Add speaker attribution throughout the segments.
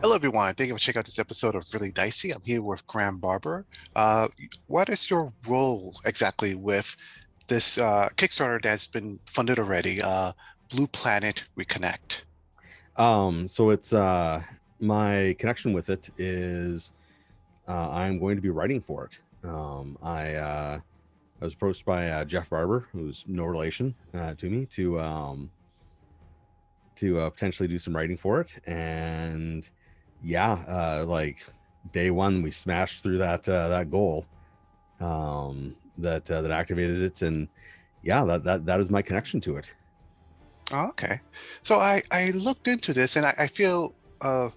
Speaker 1: Hello, everyone. Thank you for checking out this episode of Really Dicey. I'm here with Graeme Barber. Uh, what is your role exactly with this Kickstarter that's been funded already, Blue Planet Reconnect?
Speaker 2: So it's my connection with it is I'm going to be writing for it. I was approached by Jeff Barber, who's no relation to me, to potentially do some writing for it. And yeah, like day one, we smashed through that goal that activated it, and yeah, that is my connection to it.
Speaker 1: Oh, okay. So I looked into this and I feel, I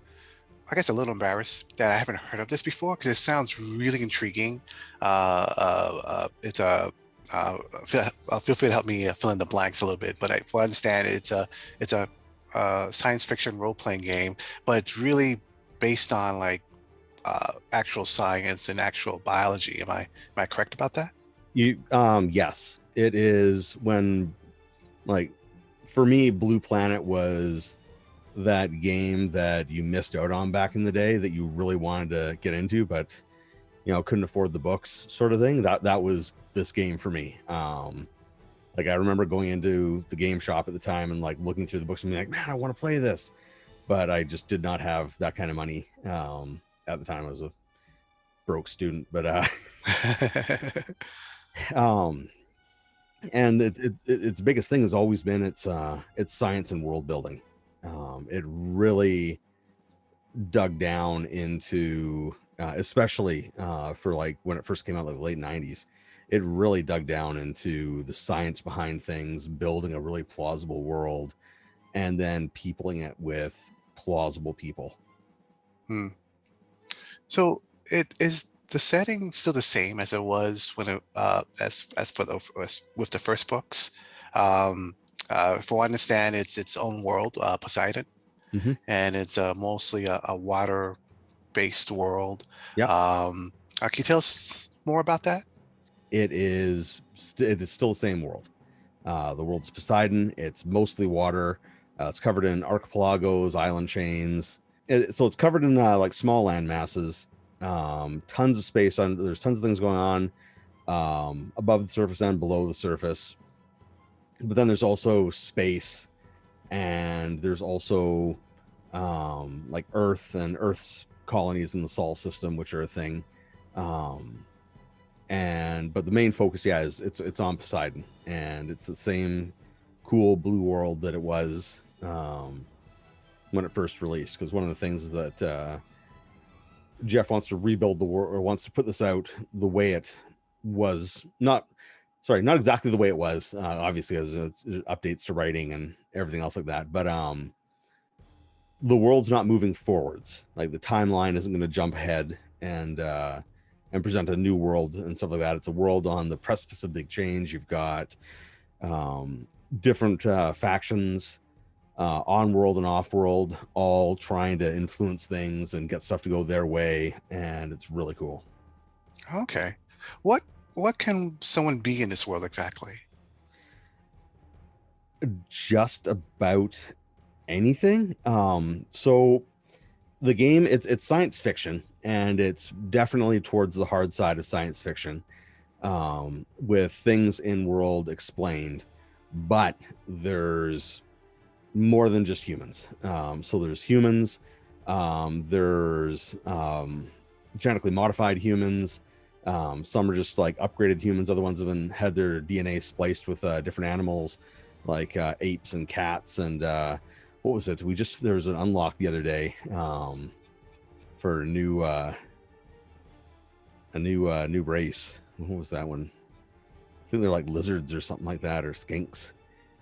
Speaker 1: guess, a little embarrassed that I haven't heard of this before because it sounds really intriguing. It's a feel, feel free to help me fill in the blanks a little bit, but I understand it's a science fiction role-playing game, but it's really based on like actual science and actual biology. Am I correct about that?
Speaker 2: Yes, it is when, like, for me, Blue Planet was that game that you missed out on back in the day that you really wanted to get into, but couldn't afford the books, sort of thing. That was this game for me. Like, I remember going into the game shop at the time and like looking through the books and being like, man, I want to play this, but I just did not have that kind of money. At the time, I was a broke student, but um and its biggest thing has always been its science and world building. It really dug down into, especially for like when it first came out, like the late 90s. It really dug down into the science behind things, building a really plausible world, and then peopling it with plausible people.
Speaker 1: Hmm. So it is the setting still the same as it was when it as for the as with the first books. Um, if I understand, it's its own world, Poseidon,
Speaker 2: Mm-hmm.
Speaker 1: and it's mostly a water-based world.
Speaker 2: Yep.
Speaker 1: Can you tell us more about that?
Speaker 2: It is still the same world. The world's Poseidon. It's mostly water. It's covered in archipelagos, island chains. So it's covered in like small land masses. Tons of space on. There's tons of things going on above the surface and below the surface. But then there's also space, and there's also like Earth and Earth's colonies in the Sol system, which are a thing. Um, and but the main focus, yeah, is it's on Poseidon, and it's the same cool blue world that it was when it first released. Because one of the things is that Jeff wants to rebuild the world, or wants to put this out the way it was. Not exactly the way it was, obviously, as it's updates to writing and everything else like that. But the world's not moving forwards. Like, the timeline isn't going to jump ahead and present a new world and stuff like that. It's a world on the precipice of big change. You've got different factions, on world and off world, all trying to influence things and get stuff to go their way, and it's really cool.
Speaker 1: Okay. What what can someone be in this world exactly?
Speaker 2: Just about anything. So the game, it's science fiction, and it's definitely towards the hard side of science fiction, with things in world explained, but there's more than just humans. So there's humans, there's genetically modified humans. Some are just like upgraded humans. Other ones have been had their DNA spliced with different animals, like apes and cats. And what was it? There was an unlock the other day for a new race. What was that one? I think they're like lizards or something like that, or skinks.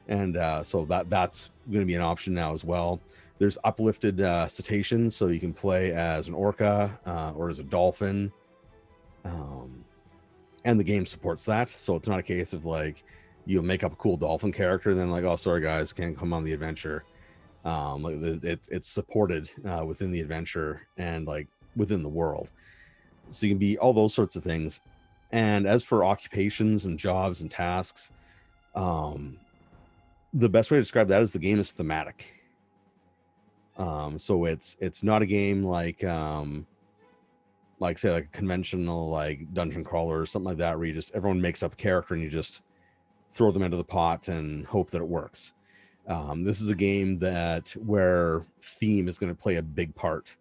Speaker 2: And so that's going to be an option now as well. There's uplifted cetaceans, so you can play as an orca or as a dolphin, and the game supports that. So it's not a case of like you make up a cool dolphin character and then like, oh, sorry guys, can't come on the adventure. Like it's supported within the adventure and like within the world, so you can be all those sorts of things. And as for occupations and jobs and tasks, um, the best way to describe that is the game is thematic. So it's not a game like say like a conventional like dungeon crawler or something like that, where you just everyone makes up a character and you just throw them into the pot and hope that it works. This is a game that where theme is going to play a big part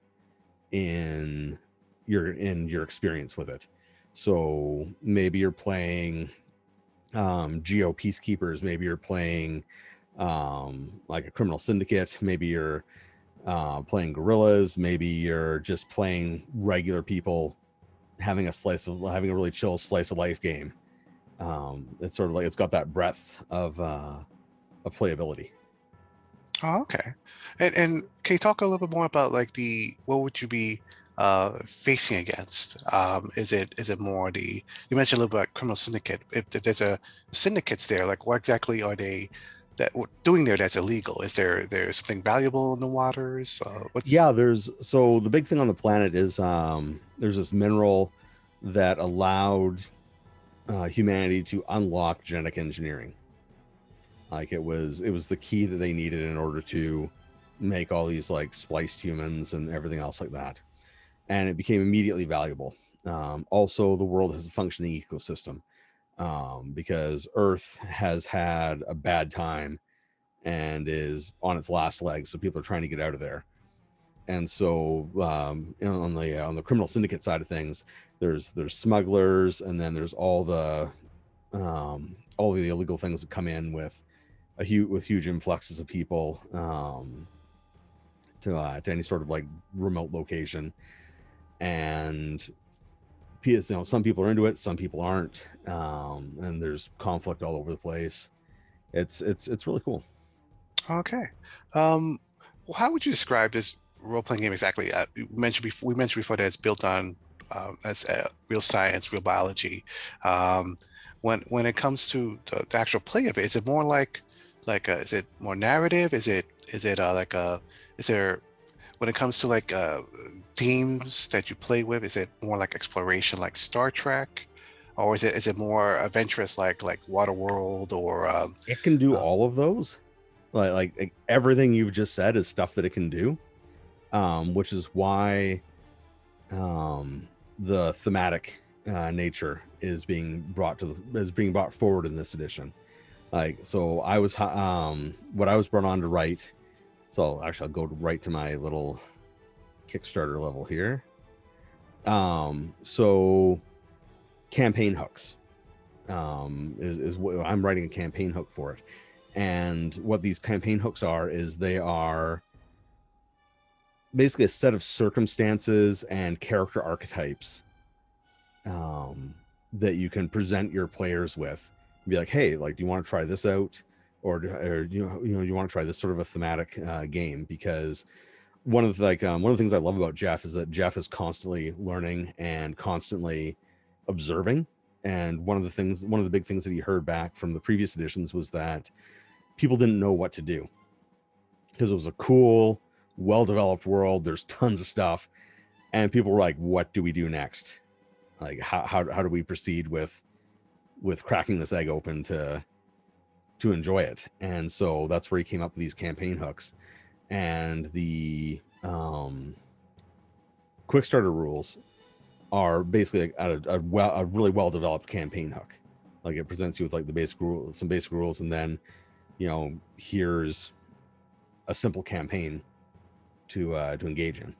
Speaker 2: in your experience with it. So maybe you're playing geo peacekeepers, maybe you're playing like a criminal syndicate, maybe you're playing guerrillas, maybe you're just playing regular people having having a really chill slice of life game. It's sort of like it's got that breadth of playability.
Speaker 1: Oh, okay. And can you talk a little bit more about like what would you be facing against? Is it more you mentioned a little bit about criminal syndicate. If there's a syndicates there, like what exactly are they doing there that's illegal? Is there something valuable in the waters? What's
Speaker 2: Yeah, there's so the big thing on the planet is there's this mineral that allowed humanity to unlock genetic engineering. Like it was the key that they needed in order to make all these like spliced humans and everything else like that, and it became immediately valuable. Also, the world has a functioning ecosystem because Earth has had a bad time and is on its last legs, so people are trying to get out of there. And so on the criminal syndicate side of things, there's smugglers, and then there's all the illegal things that come in with huge influxes of people to any sort of like remote location. And some people are into it, some people aren't, and there's conflict all over the place. It's really cool.
Speaker 1: okay? Well, how would you describe this role-playing game exactly? We mentioned before that it's built on as real science, real biology. Um, when it comes to the actual play of it, is it more is it more narrative? Is it like a is there when it comes to like themes that you play with, is it more like exploration like Star Trek, or is it more adventurous like Waterworld or
Speaker 2: It can do
Speaker 1: uh,
Speaker 2: all of those. Like everything you've just said is stuff that it can do, which is why the thematic nature is being brought forward in this edition. Like, so what I was brought on to write. So actually, I'll go right to my little Kickstarter level here. So campaign hooks is what I'm writing a campaign hook for it. And what these campaign hooks are is they are basically a set of circumstances and character archetypes that you can present your players with. Be like, hey, like, do you want to try this out, or you want to try this sort of a thematic game? Because one of the things I love about Jeff is that Jeff is constantly learning and constantly observing. And one of the big things that he heard back from the previous editions was that people didn't know what to do because it was a cool, well-developed world. There's tons of stuff, and people were like, "What do we do next? Like, how do we proceed with cracking this egg open to enjoy it?" And so that's where he came up with these campaign hooks, and the quick starter rules are basically a really well developed campaign hook. Like, it presents you with like some basic rules, and then here's a simple campaign to engage in.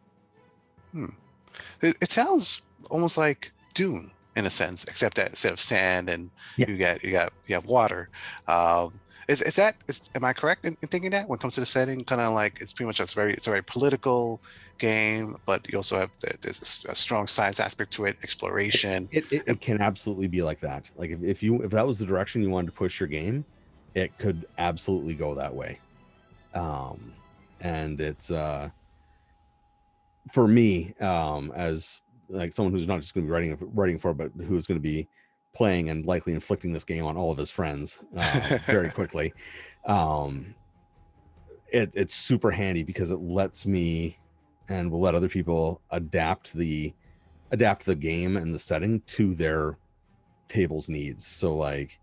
Speaker 1: it sounds almost like Dune in a sense, except that instead of sand and
Speaker 2: Yeah,
Speaker 1: you have water. Am I correct in thinking that when it comes to the setting, kind of like it's pretty much it's a very political game, but you also have there's a strong science aspect to it, exploration.
Speaker 2: it can absolutely be like that. Like, if that was the direction you wanted to push your game, it could absolutely go that way. And it's for me, as like someone who's not just going to be writing for, but who's going to be playing and likely inflicting this game on all of his friends very quickly. It's super handy because it lets me and will let other people adapt the game and the setting to their table's needs. So like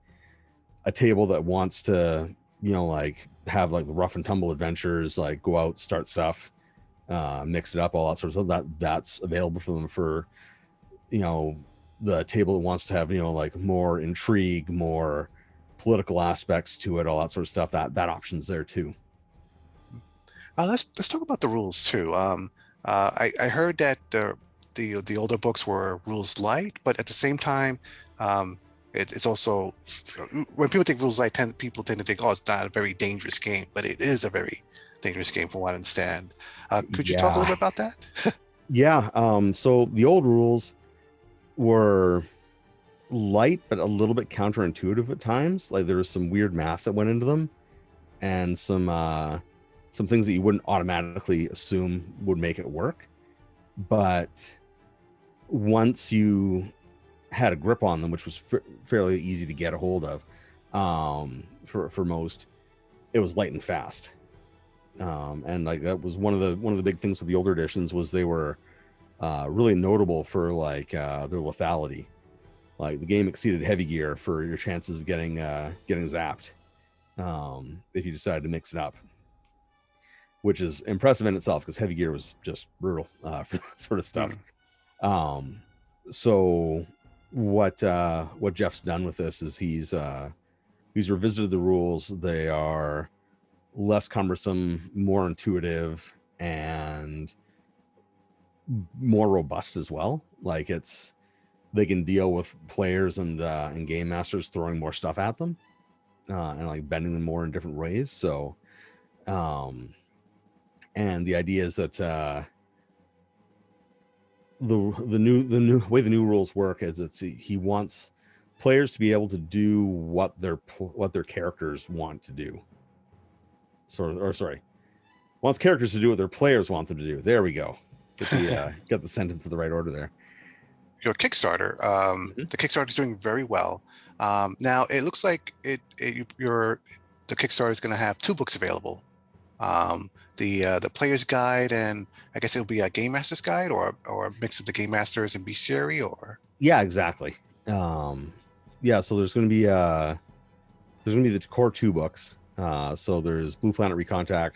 Speaker 2: a table that wants to like have like the rough and tumble adventures, like go out, start stuff, mix it up, all that sort of stuff. That's available for them for, you know, the table that wants to have, you know, like more intrigue, more political aspects to it, all that sort of stuff. That option's there too.
Speaker 1: Let's talk about the rules too. I heard that the older books were rules light, but at the same time, um, it's also when people think rules light, people tend to think, oh, it's not a very dangerous game, but it is a very dangerous game from what I understand. Could you talk a little
Speaker 2: Yeah.
Speaker 1: bit about that?
Speaker 2: Yeah. So the old rules were light, but a little bit counterintuitive at times. Like there was some weird math that went into them, and some things that you wouldn't automatically assume would make it work. But once you had a grip on them, which was fairly easy to get a hold of, for most, it was light and fast. And like that was one of the big things with the older editions was they were really notable for like their lethality. Like the game exceeded heavy gear for your chances of getting zapped if you decided to mix it up, which is impressive in itself because heavy gear was just brutal for that sort of stuff.
Speaker 1: Mm.
Speaker 2: So what Jeff's done with this is he's revisited the rules. They are less cumbersome, more intuitive, and more robust as well. Like they can deal with players and game masters throwing more stuff at them and like bending them more in different ways. So and the idea is that the new way the new rules work is he wants players to be able to do what their characters want to do. Wants characters to do what their players want them to do. There we go. Got the sentence in the right order there.
Speaker 1: Your Kickstarter,
Speaker 2: Mhm.
Speaker 1: the Kickstarter is doing very well. Now it looks like the Kickstarter is going to have two books available. The player's guide, and I guess it'll be a game master's guide, or a mix of the game masters and bestiary, or
Speaker 2: Yeah, exactly. Yeah, so there's gonna be the core two books. So there's Blue Planet Recontact,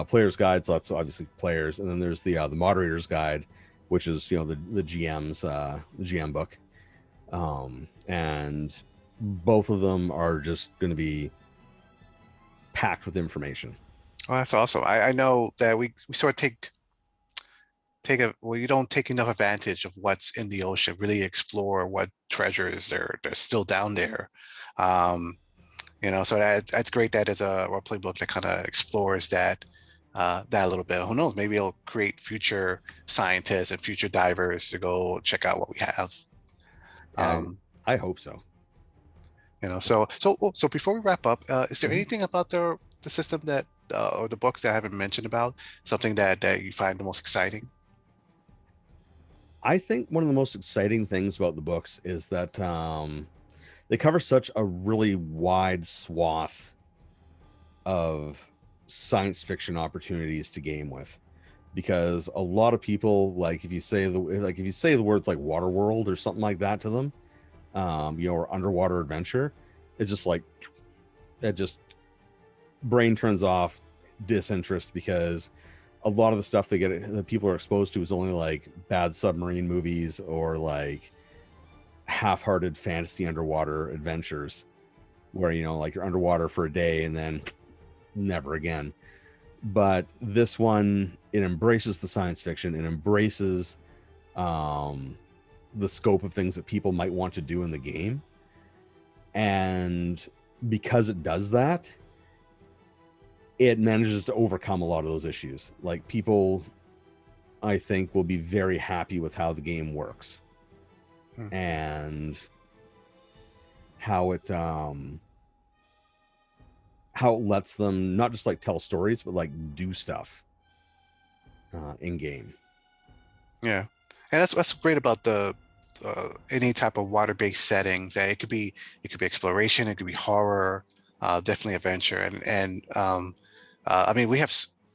Speaker 2: player's guide, so that's obviously players, and then there's the moderator's guide, which is the GM book. And both of them are just going to be packed with information.
Speaker 1: oh, that's awesome. I know that we sort of you don't take enough advantage of what's in the ocean, really explore what treasures they're still down there. Um, so that's great that there's a role play book that kind of explores that a little bit. Who knows? Maybe it'll create future scientists and future divers to go check out what we have.
Speaker 2: Yeah,
Speaker 1: Um,
Speaker 2: I hope so.
Speaker 1: so before we wrap up, is there
Speaker 2: Mhm.
Speaker 1: anything about the system that or the books that I haven't mentioned about something that you find the most exciting?
Speaker 2: I think one of the most exciting things about the books is that they cover such a really wide swath of science fiction opportunities to game with, because a lot of people, like if you say the words like water world or something like that to them, or underwater adventure, it's just like it just brain turns off, disinterest, because a lot of the stuff that people are exposed to is only like bad submarine movies or like half-hearted fantasy underwater adventures where like you're underwater for a day and then never again. But this one, it embraces the science fiction, it embraces the scope of things that people might want to do in the game, and because it does that, it manages to overcome a lot of those issues. Like people, I think, will be very happy with how the game works
Speaker 1: Hmm.
Speaker 2: and how it lets them not just like tell stories but like do stuff in game.
Speaker 1: Yeah, and that's great about the any type of water-based settings. That it could be exploration, it could be horror, definitely adventure, and I mean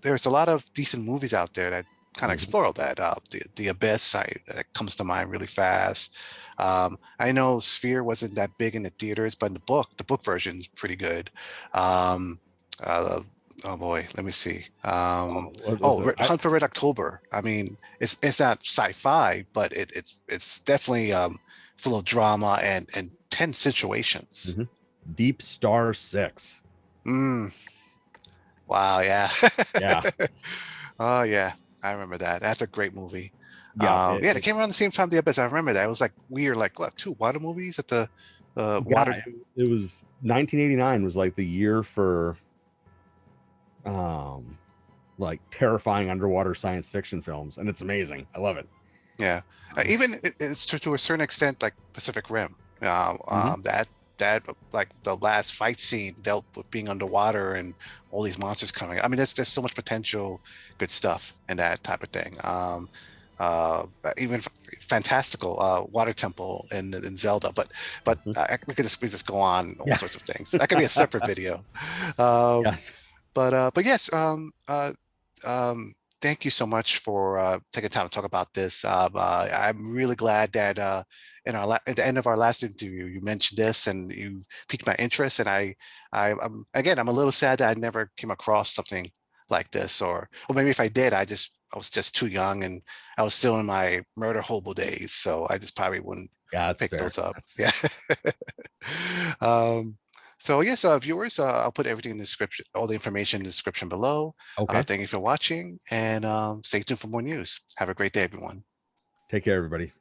Speaker 1: there's a lot of decent movies out there that kind of
Speaker 2: Mhm.
Speaker 1: explore all that. The Abyss that comes to mind really fast. I know Sphere wasn't that big in the theaters, but in the book version's pretty good. Um, uh, Oh boy, let me see.
Speaker 2: Oh, what was it?
Speaker 1: Hunt for Red October. I mean, it's not sci-fi, but it's definitely full of drama and tense situations.
Speaker 2: Mhm. Deep Star 6.
Speaker 1: Mm, wow, yeah.
Speaker 2: Yeah.
Speaker 1: Oh yeah, I remember that. That's a great movie.
Speaker 2: Yeah.
Speaker 1: Yeah, they came around the same time the Abyss. I remember that. It was like weird, like what, two water movies at the
Speaker 2: Yeah.
Speaker 1: water.
Speaker 2: It was 1989 was like the year for um like terrifying underwater science fiction films, and it's amazing. I love it.
Speaker 1: Yeah, even it's to a certain extent like Pacific Rim.
Speaker 2: Mhm.
Speaker 1: That like the last fight scene dealt with being underwater and all these monsters coming. I mean, there's so much potential good stuff in that type of thing. Even fantastical Water Temple in Zelda, but
Speaker 2: Mhm.
Speaker 1: we just go on all
Speaker 2: Yeah.
Speaker 1: sorts of things. That could be a separate video. Um,
Speaker 2: Yes.
Speaker 1: but yes, um, thank you so much for taking time to talk about this. I'm really glad that at the end of our last interview, you mentioned this and you piqued my interest. And I'm a little sad that I never came across something like this, or maybe if I did, I was just too young and I was still in my murder hobo days, so I just probably wouldn't
Speaker 2: Yeah, that's
Speaker 1: pick
Speaker 2: fair.
Speaker 1: those up.
Speaker 2: That's
Speaker 1: Yeah. um, so yes, viewers, I'll put everything in the description, all the information in the description below.
Speaker 2: okay.
Speaker 1: Thank you for watching and stay tuned for more news. Have a great day, everyone.
Speaker 2: Take care, everybody.